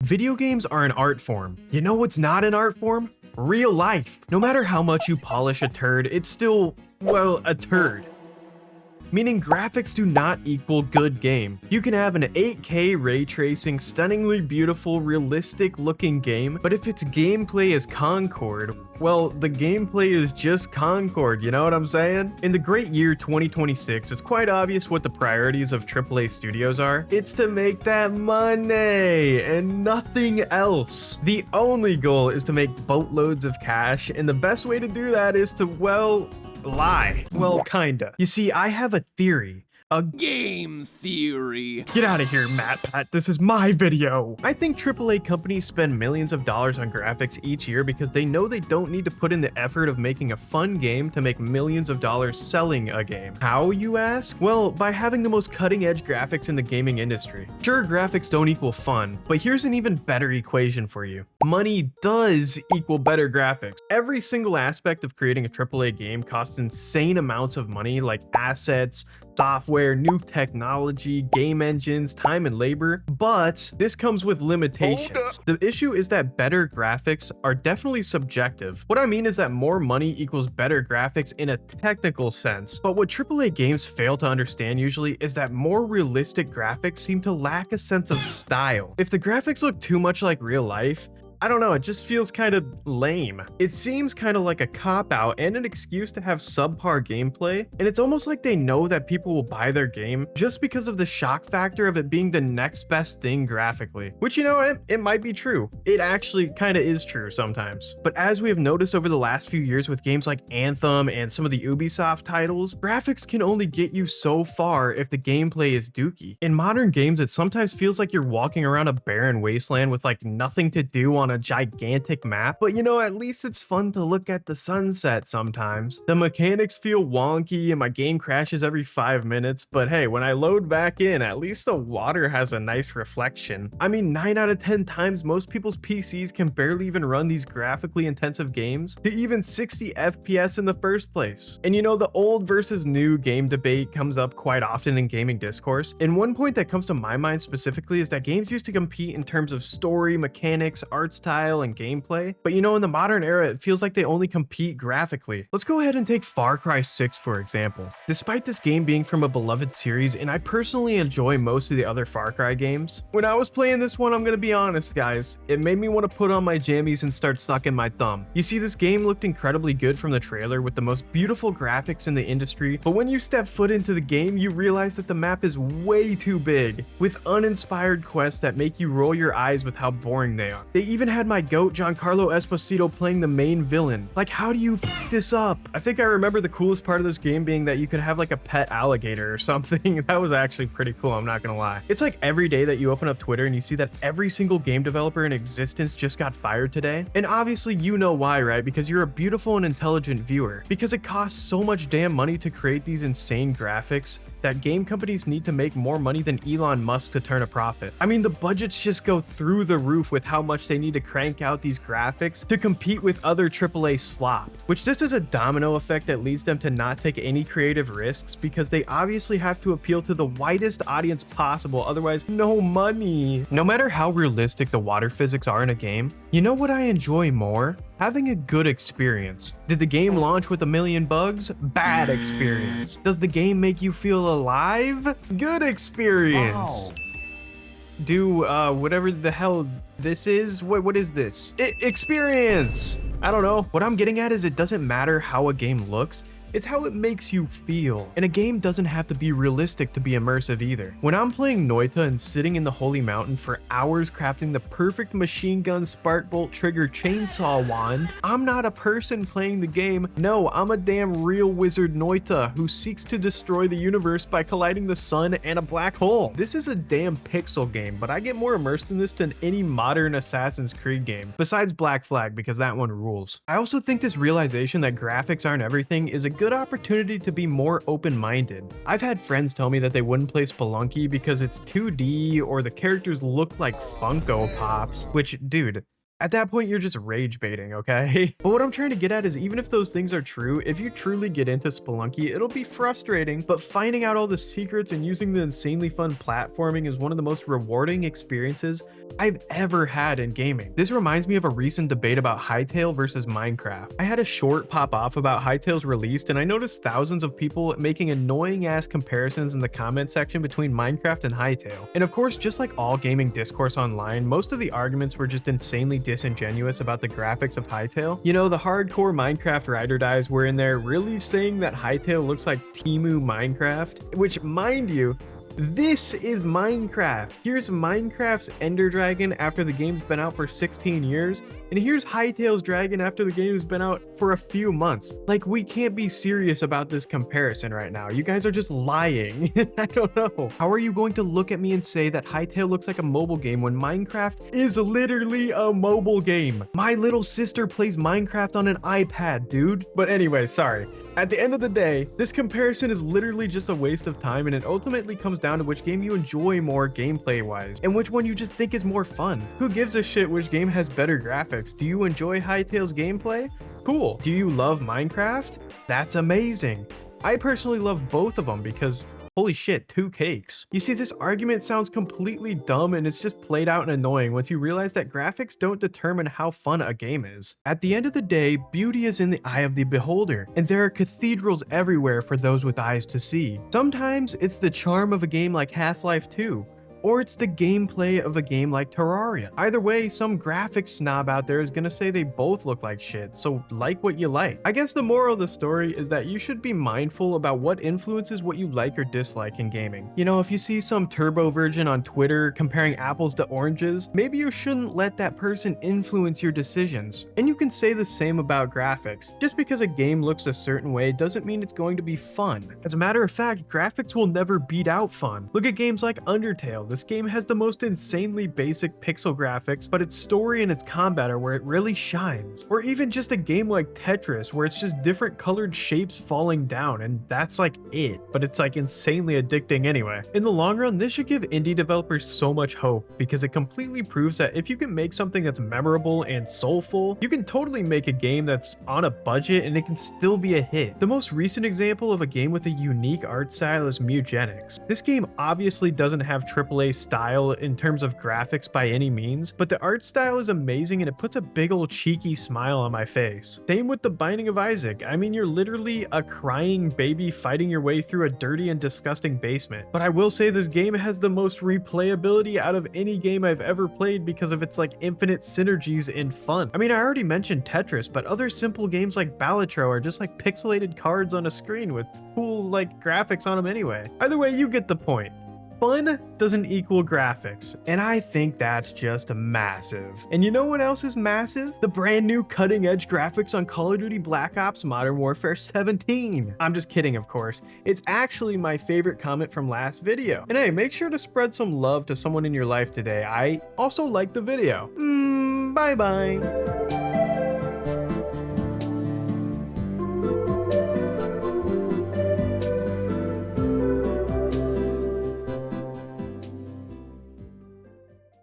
Video games are an art form. You know what's not an art form? Real life. No matter how much you polish a turd, it's still, well, a turd. Meaning graphics do not equal good game. You can have an 8K ray tracing, stunningly beautiful, realistic looking game, but if its gameplay is Concord, well, the gameplay is just Concord, you know what I'm saying? In the great year 2026, it's quite obvious what the priorities of AAA studios are. It's to make that money and nothing else. The only goal is to make boatloads of cash, and the best way to do that is to, well, lie. Well, kinda. You see, I have a theory. A Game theory. Get out of here, MatPat. This is my video. I think AAA companies spend millions of dollars on graphics each year because they know they don't need to put in the effort of making a fun game to make millions of dollars selling a game. How, you ask? Well, by having the most cutting-edge graphics in the gaming industry. Sure, graphics don't equal fun, but here's an even better equation for you. Money does equal better graphics. Every single aspect of creating a AAA game costs insane amounts of money, like assets, software, new technology, game engines, time and labor, but this comes with limitations. The issue is that better graphics are definitely subjective. What I mean is that more money equals better graphics in a technical sense, but what AAA games fail to understand usually is that more realistic graphics seem to lack a sense of style. If the graphics look too much like real life, I don't know, it just feels kind of lame. It seems kind of like a cop-out and an excuse to have subpar gameplay, and it's almost like they know that people will buy their game just because of the shock factor of it being the next best thing graphically. Which, you know, it might be true. It actually kind of is true sometimes. But as we have noticed over the last few years with games like Anthem and some of the Ubisoft titles, graphics can only get you so far if the gameplay is dookie. In modern games, it sometimes feels like you're walking around a barren wasteland with like nothing to do on a gigantic map, but you know, at least it's fun to look at the sunset sometimes. The mechanics feel wonky and my game crashes every 5 minutes, but hey, when I load back in, at least the water has a nice reflection. I mean, 9 out of 10 times most people's PCs can barely even run these graphically intensive games to even 60 FPS in the first place. And you know, the old versus new game debate comes up quite often in gaming discourse, and one point that comes to my mind specifically is that games used to compete in terms of story, mechanics, art style, and gameplay, but you know, in the modern era, it feels like they only compete graphically. Let's go ahead and take Far Cry 6 for example. Despite this game being from a beloved series, and I personally enjoy most of the other Far Cry games, when I was playing this one, I'm gonna be honest guys, it made me want to put on my jammies and start sucking my thumb. You see, this game looked incredibly good from the trailer with the most beautiful graphics in the industry, but when you step foot into the game, you realize that the map is way too big, with uninspired quests that make you roll your eyes with how boring they are. They even had my goat Giancarlo Esposito playing the main villain. Like, how do you f this up? I think I remember the coolest part of this game being that you could have like a pet alligator or something. That was actually pretty cool, I'm not gonna lie. It's like every day that you open up Twitter and you see that every single game developer in existence just got fired today. And obviously you know why, right? Because you're a beautiful and intelligent viewer. Because it costs so much damn money to create these insane graphics that game companies need to make more money than Elon Musk to turn a profit. I mean, the budgets just go through the roof with how much they need to crank out these graphics to compete with other AAA slop, which this is a domino effect that leads them to not take any creative risks because they obviously have to appeal to the widest audience possible, otherwise no money. No matter how realistic the water physics are in a game, you know what I enjoy more? Having a good experience. Did the game launch with a million bugs? Bad experience. Does the game make you feel alive? Good experience. Wow. Do whatever the hell this is? What is this? Experience! I don't know. What I'm getting at is it doesn't matter how a game looks, it's how it makes you feel. And a game doesn't have to be realistic to be immersive either. When I'm playing Noita and sitting in the Holy Mountain for hours crafting the perfect machine gun spark bolt trigger chainsaw wand, I'm not a person playing the game. No, I'm a damn real wizard Noita who seeks to destroy the universe by colliding the sun and a black hole. This is a damn pixel game, but I get more immersed in this than any modern Assassin's Creed game, besides Black Flag because that one rules. I also think this realization that graphics aren't everything is a good opportunity to be more open-minded. I've had friends tell me that they wouldn't play Spelunky because it's 2D or the characters look like Funko Pops, which, dude, At that point, you're just rage baiting, okay? But what I'm trying to get at is even if those things are true, if you truly get into Spelunky, it'll be frustrating, but finding out all the secrets and using the insanely fun platforming is one of the most rewarding experiences I've ever had in gaming. This reminds me of a recent debate about Hytale versus Minecraft. I had a short pop off about Hytale's release, and I noticed thousands of people making annoying ass comparisons in the comment section between Minecraft and Hytale. And of course, just like all gaming discourse online, most of the arguments were just insanely disingenuous about the graphics of Hytale. You know, the hardcore Minecraft ride or dies were in there really saying that Hytale looks like Temu Minecraft, which, mind you, this is Minecraft. Here's Minecraft's Ender Dragon after the game's been out for 16 years, and here's Hytale's Dragon after the game has been out for a few months. Like, we can't be serious about this comparison right now. You guys are just lying. I don't know. How are you going to look at me and say that Hytale looks like a mobile game when Minecraft is literally a mobile game? My little sister plays Minecraft on an iPad, dude. But anyway, sorry. At the end of the day, this comparison is literally just a waste of time, and it ultimately comes down to which game you enjoy more gameplay wise and which one you just think is more fun. Who gives a shit which game has better graphics? Do you enjoy Hytale's gameplay? Cool. Do you love Minecraft? That's amazing. I personally love both of them because holy shit, two cakes. You see, this argument sounds completely dumb and it's just played out and annoying once you realize that graphics don't determine how fun a game is. At the end of the day, beauty is in the eye of the beholder, and there are cathedrals everywhere for those with eyes to see. Sometimes it's the charm of a game like Half-Life 2, or it's the gameplay of a game like Terraria. Either way, some graphics snob out there is gonna say they both look like shit, so like what you like. I guess the moral of the story is that you should be mindful about what influences what you like or dislike in gaming. You know, if you see some turbo virgin on Twitter comparing apples to oranges, maybe you shouldn't let that person influence your decisions. And you can say the same about graphics. Just because a game looks a certain way doesn't mean it's going to be fun. As a matter of fact, graphics will never beat out fun. Look at games like Undertale. This game has the most insanely basic pixel graphics, but its story and its combat are where it really shines. Or even just a game like Tetris, where it's just different colored shapes falling down, and that's like it, but it's like insanely addicting anyway. In the long run, this should give indie developers so much hope, because it completely proves that if you can make something that's memorable and soulful, you can totally make a game that's on a budget and it can still be a hit. The most recent example of a game with a unique art style is Mugenics. This game obviously doesn't have AAA style in terms of graphics by any means, but the art style is amazing and it puts a big old cheeky smile on my face. Same with The Binding of Isaac. I mean, you're literally a crying baby fighting your way through a dirty and disgusting basement. But I will say this game has the most replayability out of any game I've ever played because of its like infinite synergies and fun. I mean, I already mentioned Tetris, but other simple games like Balatro are just like pixelated cards on a screen with cool like graphics on them anyway. Either way, you get the point. Fun doesn't equal graphics, and I think that's just massive. And you know what else is massive? The brand new cutting edge graphics on Call of Duty Black Ops Modern Warfare 17. I'm just kidding, of course. It's actually my favorite comment from last video. And hey, make sure to spread some love to someone in your life today. I also liked the video. Bye bye.